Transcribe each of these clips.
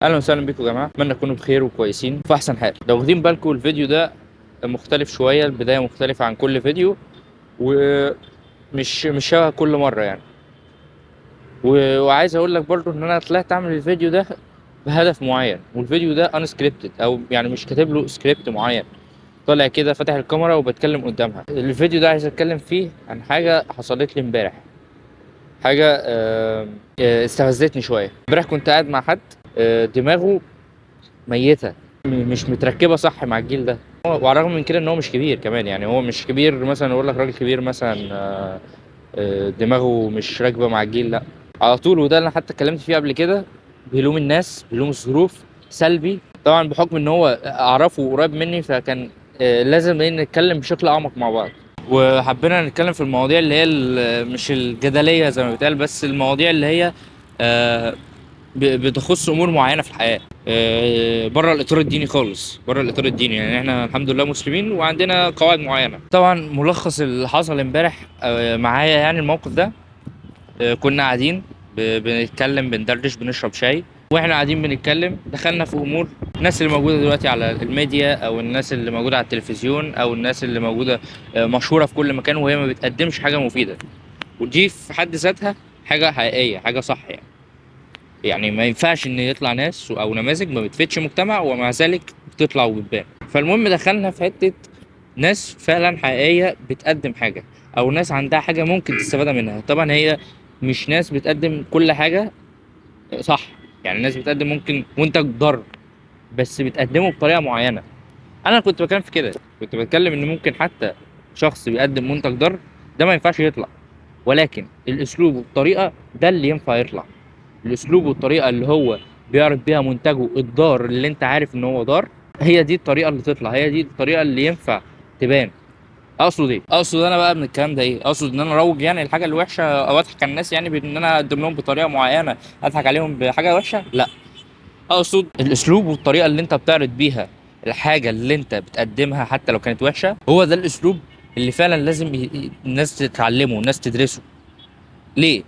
اهلا وسهلا بكم يا جماعه، اتمنى تكونوا بخير وكويسين في احسن حال. لو واخدين بالكم الفيديو ده مختلف شويه، البدايه مختلفه عن كل فيديو ومش شبه كل مره يعني. وعايز اقول لك برضو ان انا طلعت اعمل الفيديو ده بهدف معين، والفيديو ده انسكريبتد او يعني مش كاتب له سكريبت معين. طالع كده فاتح الكاميرا وبتكلم قدامها. الفيديو ده عايز اتكلم فيه عن حاجه حصلت لي امبارح، حاجه استفزتني شويه. امبارح كنت قاعد مع حد دماغه ميته، مش متركبه صح مع الجيل ده. وعلى الرغم من كده ان هو مش كبير كمان، يعني هو مش كبير مثلا اقول لك راجل كبير مثلا دماغه مش راكبه مع الجيل، لا على طول. وده اللي انا حتى اتكلمت فيه قبل كده، بيلوم الناس، بيلوم الظروف، سلبي طبعا بحكم ان هو اعرفه قريب مني، فكان لازم نتكلم بشكل اعمق مع بعض. وحبينا نتكلم في المواضيع اللي هي مش الجدليه زي ما بيتقال، بس المواضيع اللي هي آه، بتخص امور معينه في الحياه، بره الاطار الديني خالص، بره الاطار الديني. يعني احنا الحمد لله مسلمين وعندنا قواعد معينه. طبعا ملخص اللي حصل امبارح معايا يعني الموقف ده، كنا قاعدين بنتكلم، بندردش، بنشرب شاي، واحنا قاعدين بنتكلم دخلنا في امور الناس اللي موجوده دلوقتي على الميديا، او الناس اللي موجوده على التلفزيون، او الناس اللي موجوده مشهوره في كل مكان وهي ما بتقدمش حاجه مفيده. ودي في حد ذاتها حاجه حقيقيه، حاجه صح يعني ما ينفعش ان يطلع ناس او نماذج ما بتفيدش مجتمع ومع ذلك بتطلع وبتبان. فالمهم دخلنا في حته ناس فعلا حقيقيه بتقدم حاجه، او ناس عندها حاجه ممكن تستفادها منها. طبعا هي مش ناس بتقدم كل حاجه صح، يعني الناس بتقدم ممكن منتج ضار، بس بتقدمه بطريقه معينه. انا كنت بتكلم في كده، كنت بتكلم ان ممكن حتى شخص بيقدم منتج ضار ده ما ينفعش يطلع، ولكن الاسلوب والطريقه ده اللي ينفع يطلع. الاسلوب والطريقه اللي هو بيعرض بيها منتجه الضار اللي انت عارف ان هو ضار، هي دي الطريقه اللي تطلع، هي دي الطريقه اللي ينفع تبان. اقصد ايه؟ اقصد انا بقى من الكلام ده ايه؟ اقصد ان انا اروج يعني الحاجه الوحشه او اضحك على الناس، يعني بان انا اقدم لهم بطريقه معينه اضحك عليهم بحاجه وحشه؟ لا، اقصد الاسلوب والطريقه اللي انت بتعرض بيها الحاجه اللي انت بتقدمها حتى لو كانت وحشه، هو ده الاسلوب اللي فعلا لازم الناس تتعلمه والناس تدرسه. ليه؟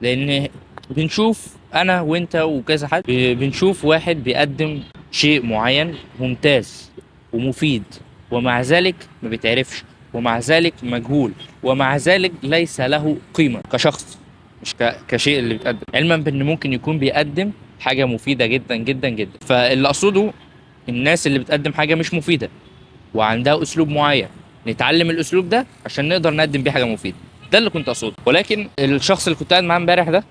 لان بنشوف انا وانت وكذا حد بنشوف واحد بيقدم شيء معين ممتاز ومفيد، ومع ذلك ما بيتعرفش، ومع ذلك مجهول، ومع ذلك ليس له قيمة كشخص، مش كشيء اللي بيتقدم، علما بان ممكن يكون بيقدم حاجة مفيدة جدا جدا جدا. فاللي اقصده الناس اللي بتقدم حاجة مش مفيدة وعندها اسلوب معين، نتعلم الاسلوب ده عشان نقدر نقدم بيه حاجة مفيدة. ده اللي كنت اقصده. ولكن الشخص اللي كنت قاعد معاه امبارح ده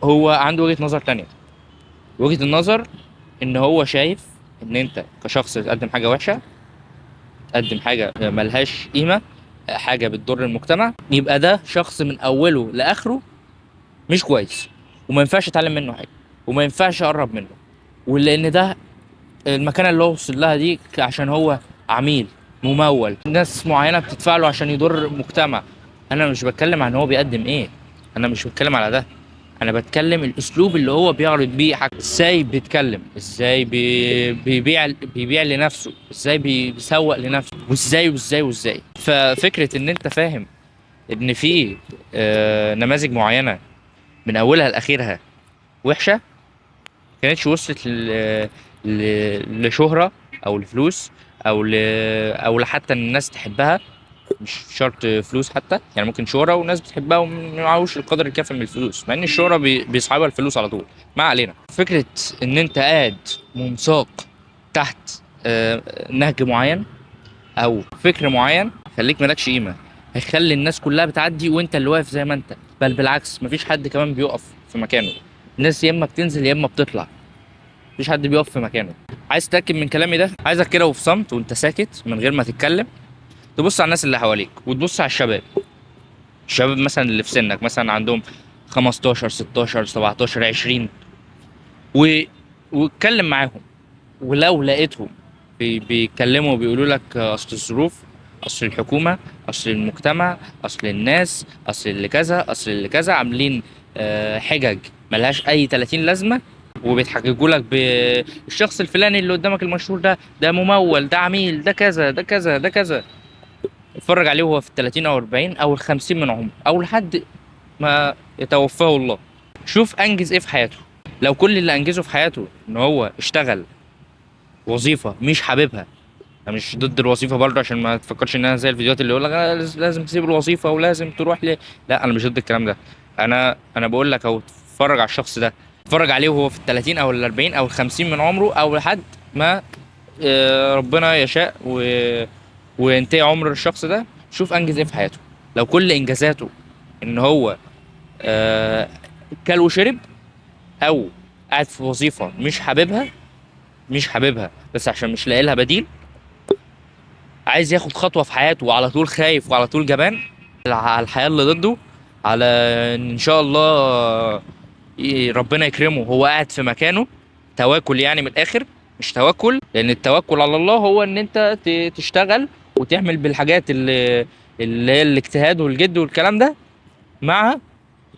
هو عنده وجهة نظر تانية. وجهة النظر ان هو شايف ان انت كشخص تقدم حاجة وحشة، تقدم حاجة ملهاش قيمة، حاجة بتضر المجتمع، يبقى ده شخص من اوله لاخره مش كويس، وما ينفعش اتعلم منه حاجة، وما ينفعش اقرب منه. ولان ده المكانة اللي هو وصل لها دي عشان هو عميل ممول، ناس معينة بتدفع له عشان يضر المجتمع. انا مش بتكلم عن هو بيقدم ايه، انا مش بتكلم على ده، انا بتكلم الاسلوب اللي هو بيعرض بيه حاجة. ازاي بيتكلم، ازاي بيبيع لنفسه، ازاي بيسوق لنفسه، وازاي. ففكرة ان انت فاهم ان في نماذج معينة من اولها لاخرها وحشة، كانتش وصلت لشهرة او لفلوس او لحتى ان الناس تحبها. مش شرط فلوس حتى، يعني ممكن شهرة وناس بتحبها وما معهوش القدر الكافي من الفلوس، مع ان الشهرة بيصحبها الفلوس على طول. ما علينا. فكرة ان انت قاعد منساق تحت نهج معين او فكر معين، خليك مالكش قيمة، هيخلي الناس كلها بتعدي وانت اللي واقف زي ما انت، بل بالعكس مفيش حد كمان بيقف في مكانه. الناس يا اما بتنزل يا اما بتطلع، مفيش حد بيقف في مكانه. عايز تتاكد من كلامي ده؟ عايزك كده وفي صمت وانت ساكت من غير ما تتكلم، تبص على الناس اللي حواليك وتبص على الشباب. الشباب مثلا اللي في سنك مثلا عندهم 15 16 17 20 و... واتكلم معاهم. ولو لقيتهم بيتكلموا وبيقولوا لك اصل الظروف، اصل الحكومة، اصل المجتمع، اصل الناس، اصل اللي كذا، اصل اللي كذا، عاملين حجج ملهاش اي 30 لازمة، وبيتحججوا لك بالشخص الفلاني اللي قدامك المشهور ده ممول، ده عميل، ده كذا ده كذا ده كذا. اتفرج عليه وهو في ال 30 او 40 او ال 50 من عمره او لحد ما يتوفاه الله. شوف انجز ايه في حياته، لو كل اللي انجزه في حياته ان هو اشتغل وظيفه مش حاببها، انا مش ضد الوظيفه برضه عشان ما تفكرش ان انا زي الفيديوهات اللي يقول لك لازم تسيب الوظيفه ولازم تروح لا، انا مش ضد الكلام ده. انا بقول لك اهو، اتفرج على الشخص ده، اتفرج عليه وهو في ال 30 او ال 40 او ال 50 من عمره، او لحد ما ربنا يشاء وينتهي عمر الشخص ده. شوف انجز ايه في حياته. لو كل انجازاته ان هو آه، كل وشرب، او قاعد في وظيفه مش حاببها بس عشان مش لاقي لها بديل، عايز ياخد خطوه في حياته وعلى طول خايف وعلى طول جبان على الحياه اللي ضده، على ان شاء الله ربنا يكرمه هو قاعد في مكانه، تواكل يعني من الاخر. مش توكل، لان التوكل على الله هو ان انت تشتغل وتعمل بالحاجات اللي هي الاجتهاد والجد والكلام ده، مع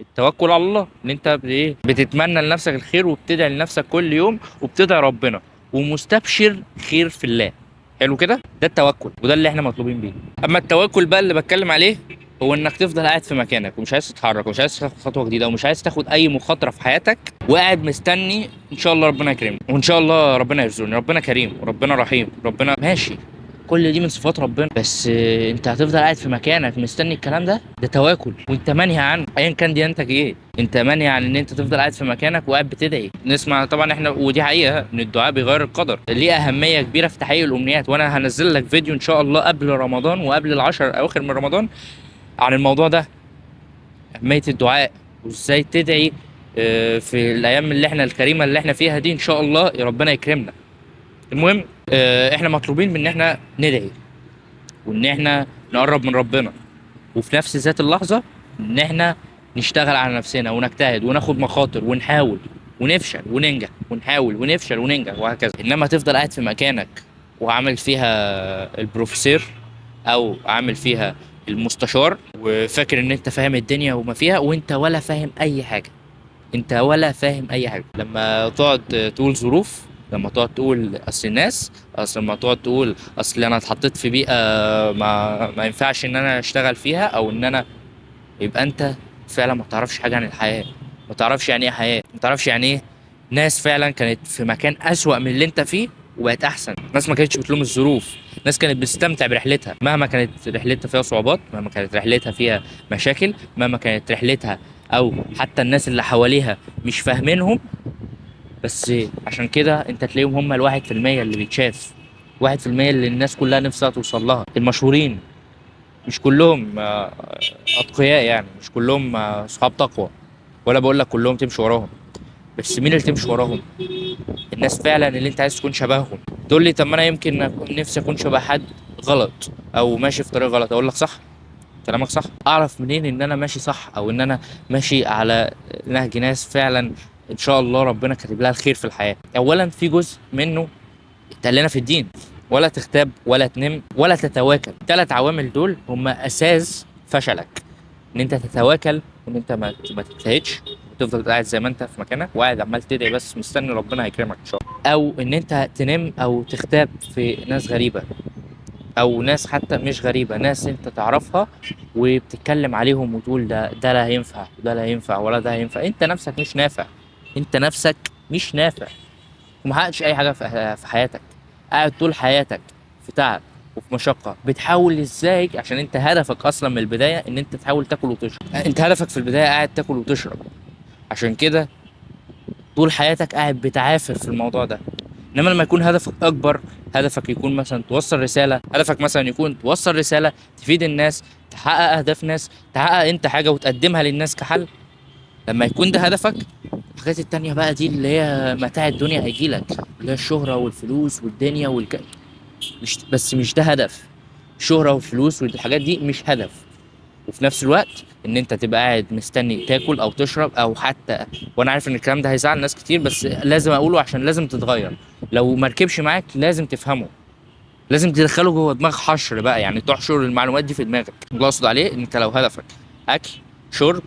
التوكل على الله ان انت بتتمنى لنفسك الخير وبتدعي لنفسك كل يوم وبتدعي ربنا ومستبشر خير في الله. حلو كده، ده التوكل وده اللي احنا مطلوبين بيه. اما التوكل بقى اللي بتكلم عليه هو انك تفضل قاعد في مكانك ومش عايز تتحرك ومش عايز تاخد خطوه جديده ومش عايز تاخد اي مخاطره في حياتك، وقاعد مستني ان شاء الله ربنا يكرمني وان شاء الله ربنا يرزقني. ربنا كريم وربنا رحيم، ربنا ماشي، كل دي من صفات ربنا. بس انت هتفضل قاعد في مكانك مستني الكلام ده تواكل، وانت منهي عنه ايا كان ديانتك ايه. انت منهي عن ان انت تفضل قاعد في مكانك وقاعد بتدعي. نسمع طبعا احنا، ودي حقيقه، ان الدعاء بيغير القدر، ليه اهميه كبيره في تحقيق الامنيات. وانا هنزل لك فيديو ان شاء الله قبل رمضان وقبل العشر اواخر من رمضان عن الموضوع ده، اهميه الدعاء وازاي تدعي في الايام اللي احنا الكريمه اللي احنا فيها دي ان شاء الله ربنا يكرمنا. المهم احنا مطلوبين من ان احنا ندعي وان احنا نقرب من ربنا، وفي نفس ذات اللحظه ان احنا نشتغل على نفسنا ونجتهد وناخد مخاطر ونحاول ونفشل وننجح ونحاول ونفشل وننجح وهكذا. انما تفضل قاعد في مكانك وعامل فيها البروفيسور او عامل فيها المستشار وفاكر ان انت فاهم الدنيا وما فيها، وانت ولا فاهم اي حاجه. انت ولا فاهم اي حاجه. لما تقعد تقول ظروف، لما تقعد تقول اصل الناس، لما تقعد تقول اصل انا اتحطيت في بيئه ما ينفعش ان انا اشتغل فيها، او ان انا، يبقى انت فعلا ما تعرفش حاجه عن الحياه. ما تعرفش يعني ايه حياه، ما تعرفش يعني ايه ناس فعلا كانت في مكان اسوأ من اللي انت فيه وبقت احسن. ناس ما كانتش بتلوم الظروف، ناس كانت بتستمتع برحلتها مهما كانت رحلتها فيها صعوبات، مهما كانت رحلتها فيها مشاكل، مهما كانت رحلتها او حتى الناس اللي حواليها مش فاهمينهم. بس عشان كده انت تلاقيهم هم الواحد في المية اللي بيتشاف، 1% اللي الناس كلها نفسها توصل لها، المشهورين. مش كلهم اتقياء يعني، مش كلهم صحاب تقوى، ولا بقول لك كلهم تمشي وراهم، بس مين اللي تمشي وراهم؟ الناس فعلا اللي انت عايز تكون شبههم. تقول لي طب ما انا يمكن اكون نفسي اكون شبه حد غلط او ماشي في طريق غلط، اقول لك صح، كلامك صح. اعرف منين ان انا ماشي صح او ان انا ماشي على نهج ناس فعلا ان شاء الله ربنا كاتب لها الخير في الحياه؟ اولا في جزء منه اتقال لنا في الدين، ولا تغتاب ولا تنم ولا تتواكل. 3 عوامل دول هم اساس فشلك، ان انت تتواكل وان انت ما تجتهدش وتفضل قاعد زي ما انت في مكانك وقاعد عمال تدعي بس مستني ربنا هيكرمك ان شاء الله، او ان انت تنم او تغتاب في ناس غريبه او ناس حتى مش غريبه، ناس انت تعرفها وبتتكلم عليهم وتقول ده لا هينفع وده لا هينفع ولا ده هينفع. انت نفسك مش نافع، انت نفسك مش نافع ومحققتش اي حاجه في حياتك. قاعد طول حياتك في تعب وفي مشقه، بتحاول ازاي؟ عشان انت هدفك اصلا من البدايه ان انت تحاول تاكل وتشرب، انت هدفك في البدايه قاعد تاكل وتشرب، عشان كده طول حياتك قاعد بتعافر في الموضوع ده. انما لما يكون هدفك اكبر، هدفك يكون مثلا توصل رساله، هدفك مثلا يكون توصل رساله تفيد الناس، تحقق اهداف ناس، تحقق انت حاجه وتقدمها للناس كحل، لما يكون ده هدفك، الحاجات التانية بقى دي اللي هي متاع الدنيا هيجيلك، اللي هي الشهرة والفلوس والدنيا مش ده هدف. الشهرة والفلوس والحاجات دي مش هدف. وفي نفس الوقت ان انت تبقى قاعد مستني تاكل او تشرب او حتى، وانا عارف ان الكلام ده هيزعل ناس كتير بس لازم اقوله عشان لازم تتغير. لو مركبش معاك لازم تفهمه، لازم تدخله جوه دماغ حشر بقى، يعني تحشر المعلومات دي في دماغك. اللي اقصد عليه ان انت لو هدفك اكل شرب،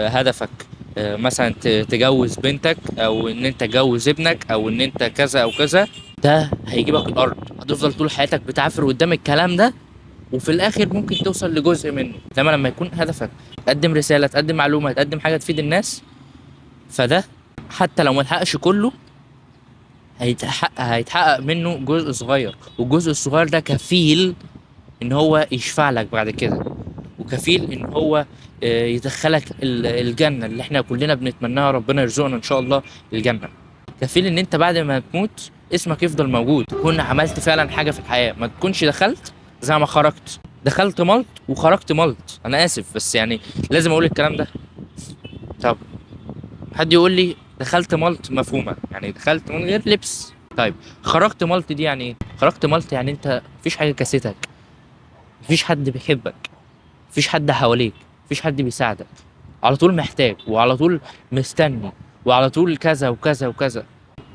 هدفك مثلا تجوز بنتك او ان انت تجوز ابنك او ان انت كذا او كذا، ده هيجيبك الارض. هتفضل طول حياتك بتعافر قدام الكلام ده وفي الاخر ممكن توصل لجزء منه. لما يكون هدفك تقدم رساله، تقدم معلومه، تقدم حاجه تفيد الناس، فده حتى لو ما اتحققش كله، هيتحقق منه جزء صغير، والجزء الصغير ده كفيل ان هو يشفع لك بعد كده، وكفيل ان هو يدخلك الجنة اللي احنا كلنا بنتمناها، ربنا يرزقنا ان شاء الله الجنة. كفيل ان انت بعد ما تموت اسمك يفضل موجود، تكون عملت فعلا حاجة في الحياة، ما تكونش دخلت زي ما خرجت. دخلت ملط وخرجت ملط، انا اسف بس يعني لازم اقول الكلام ده. طب حد يقول لي دخلت ملط مفهومة، يعني دخلت من غير لبس. طيب خرجت ملط دي يعني ايه؟ خرجت ملط يعني انت مفيش حاجة كاستك، مفيش حد بيحبك، مفيش حد حواليك، مفيش حد بيساعدك، على طول محتاج وعلى طول مستني وعلى طول كذا وكذا وكذا،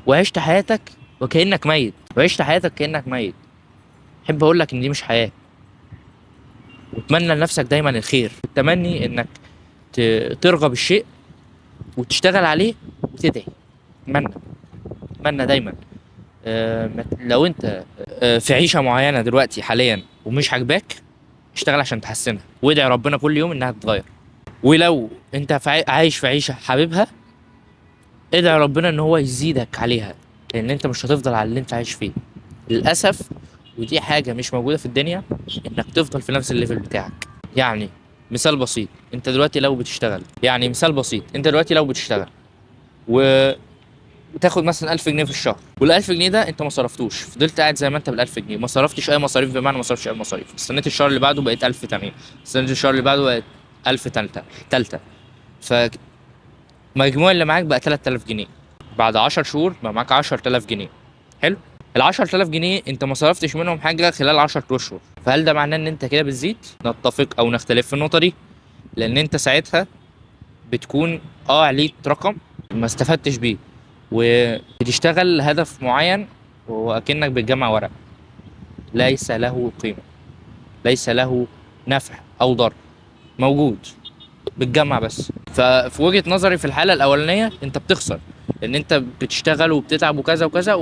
وعشت حياتك وكأنك ميت، وعشت حياتك كأنك ميت. احب اقول لك ان دي مش حياة، واتمنى لنفسك دايما الخير، التمني انك ترغب الشيء وتشتغل عليه وتدعي. اتمنى، اتمنى دايما لو انت في عيشة معينة دلوقتي حاليا ومش عاجباك، اشتغل عشان تحسنها، وادعي ربنا كل يوم انها تتغير. ولو انت عايش في عيشة حاببها، ادعي ربنا ان هو يزيدك عليها، لان انت مش هتفضل على اللي انت عايش فيه للاسف. ودي حاجة مش موجودة في الدنيا، انك تفضل في نفس الليفل بتاعك. يعني مثال بسيط، انت دلوقتي لو بتشتغل، يعني مثال بسيط، انت دلوقتي لو بتشتغل وتاخد مثلا 1000 جنيه في الشهر، وال1000 جنيه ده انت ما صرفتوش، فضلت قاعد زي ما انت بال1000 جنيه، ما صرفتش اي مصاريف، بمعنى ما صرفتش اي مصاريف، استنيت الشهر اللي بعده بقيت 1000 تانية، استنيت الشهر اللي بعده بقيت 1000 تالتة، فمجموع اللي معاك بقى 3000 جنيه. بعد 10 شهور بقى معاك 10000 جنيه. حلو. ال 10000 جنيه انت ما صرفتش منهم حاجه خلال 10 اشهر، فهل ده معناه ان انت كده بتزيد؟ نتفق او نختلف في النقطه دي، لان انت ساعتها بتكون عليك رقم ما استفدتش بيه، وبتشتغل هدف معين واكنك بتجمع ورق ليس له قيمه، ليس له نفع او ضر موجود، بتجمع بس. ففي وجهة نظري في الحالة الأولانية أنت بتخسر، لأن أنت بتشتغل وبتتعب وكذا وكذا،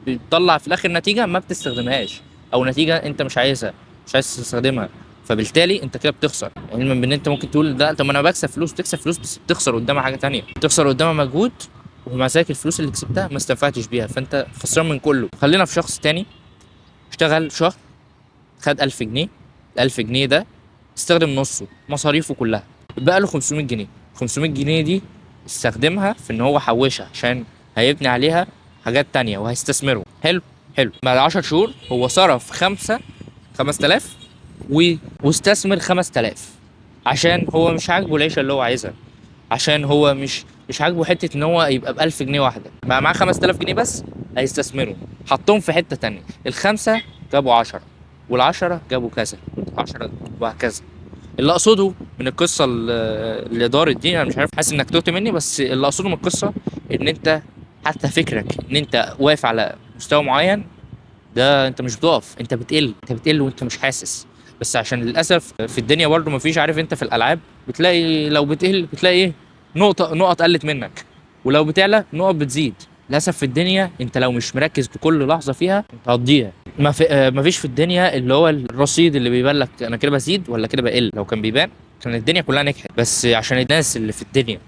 وبتطلع في الآخر نتيجة ما بتستخدمهاش، أو نتيجة أنت مش عايزها، مش عايز تستخدمها، فبالتالي أنت كده بتخسر. علما بإن أنت ممكن تقول ده طب أنا بكسب فلوس، تكسب فلوس بس بتخسر قدامها حاجة تانية، بتخسر قدامها مجهود، ومع ذلك الفلوس اللي كسبتها ما استنفعتش بيها، فأنت خسران من كله. خلينا في شخص تاني اشتغل شهر، خد 1000 جنيه، ال1000 جنيه ده استخدم نصه مصاريفه كلها، بقى له 500 جنيه. 500 جنيه دي استخدمها في ان هو حوشها عشان هيبني عليها حاجات تانية وهيستثمره. حلو. حلو. بعد 10 شهور هو صرف 5000 واستثمر 5000، عشان هو مش عاجبه العيشة اللي هو عايزها، عشان هو مش عاجبه حتة ان هو يبقى ب1000 جنيه واحدة، بقى معاه 5000 جنيه بس هيستثمرهم، حطهم في حتة تانية، الخمسة جابوا 10، والعشرة جابوا كذا، 10 وهكذا. اللي اقصده من القصه اللي دارت دي، انا مش عارف، حاسس انك توت مني، بس اللي اقصده من القصه ان انت حتى فكرك ان انت واقف على مستوى معين، ده انت مش بتقف، انت بتقل، انت بتقل وانت مش حاسس. بس عشان للاسف في الدنيا برضو مفيش، عارف انت في الالعاب بتلاقي لو بتقل بتلاقي ايه، نقط قلت منك، ولو بتعلى نقط بتزيد. للاسف في الدنيا انت لو مش مركز في كل لحظه فيها انت هتضيع. ما فيش في الدنيا اللي هو الرصيد اللي بيبان لك انا كده بزيد ولا كده بقل، لو كان بيبان كان الدنيا كلها نجحت. بس عشان الناس اللي في الدنيا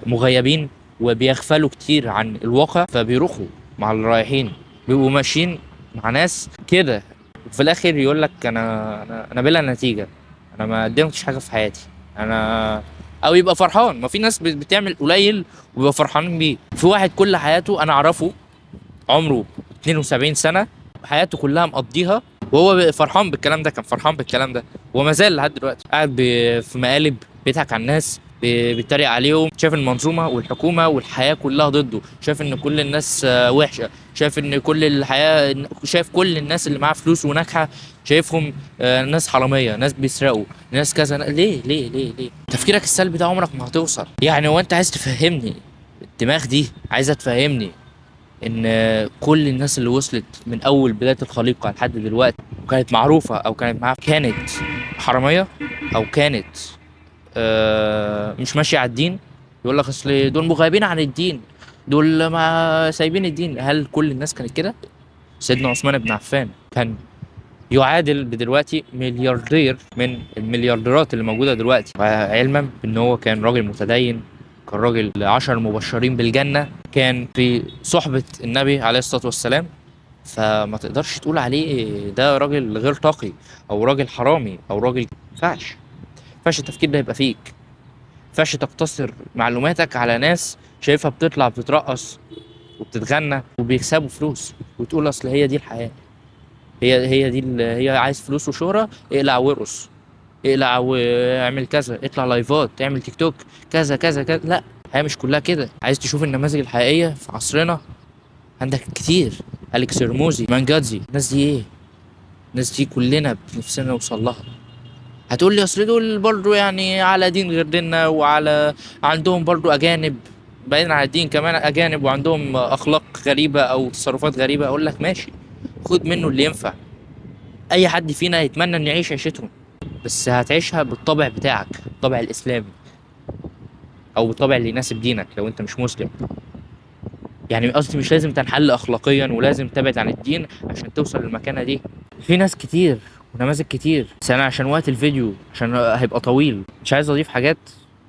مغيبين وبيغفلوا كتير عن الواقع، فبيروحوا مع اللي رايحين، بيبقوا ماشيين مع ناس كده، وفي الاخر يقول لك انا بلا نتيجه، انا ما قدمتش حاجه في حياتي، انا او يبقى فرحان. ما في ناس بتعمل قليل وبيبقى فرحانين بيه. في واحد كل حياته انا اعرفه عمره 72 سنه، حياته كلها مقضيها وهو فرحان بالكلام ده، كان فرحان بالكلام ده وما زال لحد دلوقتي قاعد في مقالب بيضحك على الناس، بيتريق عليهم، شايف المنظومه والحكومه والحياه كلها ضده، شايف ان كل الناس وحشه، شايف ان كل الحياه، شايف كل الناس اللي معاها فلوس وناجحه شايفهم ناس حراميه، ناس بيسرقوا، ناس كذا. ليه تفكيرك السلبي ده عمرك ما هتوصل. يعني هو انت عايز تفهمني الدماغ دي عايزه تفهمني ان كل الناس اللي وصلت من اول بدايه الخليقه لحد دلوقتي وكانت معروفه او كانت معاها كانت حراميه، او كانت مش ماشيه على الدين؟ يقول لك اصل دول مغيبين عن الدين، دول ما سايبين الدين. هل كل الناس كانت كده؟ سيدنا عثمان بن عفان كان يعادل بدلوقتي ملياردير من المليارديرات اللي موجوده دلوقتي، علما ان هو كان راجل متدين كان راجل 10 مبشرين بالجنة، كان في صحبة النبي عليه الصلاة والسلام، فما تقدرش تقول عليه ده راجل غير تقي او راجل حرامي او راجل. ينفعش التفكير ده يبقى فيك. ينفعش تقتصر معلوماتك على ناس شايفها بتطلع بتترقص وبتتغنى وبيكسبوا فلوس وتقول اصل هي دي الحياة، هي دي هي عايز فلوس وشهرة، اقلع وارقص، اقلع واعمل كذا، اطلع لايفات، اعمل تيك توك، كذا كذا كذا. لا، الحياة مش كلها كده. عايز تشوف النماذج الحقيقية في عصرنا؟ عندك كتير. أليكس رموزي، مانجاتزي، الناس دي ايه؟ الناس دي كلنا بنفسنا نوصل لها. هتقول لي اصل دول برضو يعني على دين غير ديننا، وعلى عندهم برضو اجانب، بعيدا عن الدين كمان اجانب وعندهم اخلاق غريبة او تصرفات غريبة. اقول لك ماشي، خد منه اللي ينفع. اي حد فينا يتمنى ان يعيش عيشتهم، بس هتعيشها بالطبع بتاعك، الطبع الاسلامي، او بالطبع اللي يناسب دينك لو انت مش مسلم. يعني قصدي مش لازم تنحل اخلاقيا ولازم تبعد عن الدين عشان توصل للمكانه دي. في ناس كتير ونماذج كتير، بس انا عشان وقت الفيديو عشان هيبقى طويل مش عايز اضيف حاجات،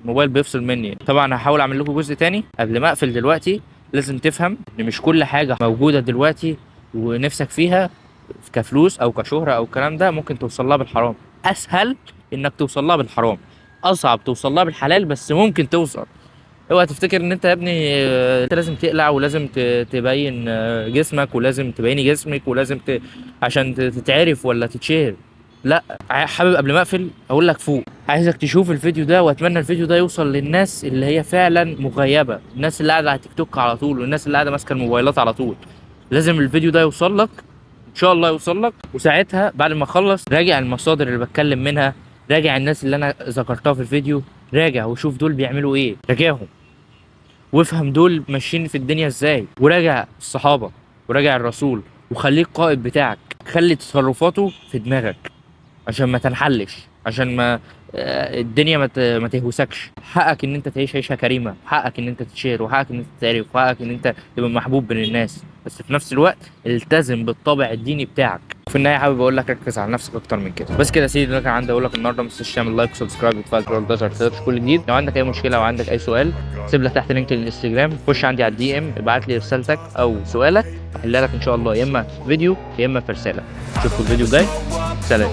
الموبايل بيفصل مني. طبعا هحاول اعمل لكم جزء تاني. قبل ما اقفل دلوقتي لازم تفهم ان مش كل حاجه موجوده دلوقتي ونفسك فيها كفلوس او كشهره او الكلام ده ممكن توصل لها بالحرام. اسهل انك توصل لها بالحرام، اصعب توصل لها بالحلال، بس ممكن توصل. اوعى تفتكر ان انت يا ابني انت لازم تقلع ولازم تبين جسمك ولازم تبيني جسمك ولازم عشان تتعرف ولا تتشهر. لا، حابب قبل ما اقفل اقول لك فوق. عايزك تشوف الفيديو ده، واتمنى الفيديو ده يوصل للناس اللي هي فعلا مغيبة، الناس اللي قاعدة على تيك توك على طول، والناس اللي قاعدة ماسكة الموبايلات على طول. لازم الفيديو ده يوصل لك، ان شاء الله يوصل لك. وساعتها بعد ما اخلص راجع المصادر اللي بتكلم منها، راجع الناس اللي انا ذكرتها في الفيديو، راجع وشوف دول بيعملوا ايه، راجعهم وافهم دول ماشيين في الدنيا ازاي، وراجع الصحابة وراجع الرسول، وخليك قائد بتاعك. خلي تصرفاته في دماغك عشان ما تنحلش، عشان ما الدنيا ما تهوسكش. حقك ان انت تعيش عيشة كريمة، حقك ان انت تتشهر، وحقك ان انت تتعرف، وحقك ان انت تبقى محبوب بين الناس، بس في نفس الوقت التزم بالطابع الديني بتاعك. وفي النهايه حابب اقول لك ركز على نفسك اكتر من كده. بس كده يا سيدي، ده كان عندي اقول لك النهارده. ما تنساش تعمل لايك وسبسكرايب وتفعل زر الجرس عشان تقدرش كل جديد. لو عندك اي مشكله او عندك اي سؤال سيب لك تحت لينك الانستجرام، خش عندي على الدي ام، ابعت لي رسالتك او سؤالك، احلها لك ان شاء الله، يا اما فيديو يا اما في رساله. اشوفكم الفيديو الجاي. سلام.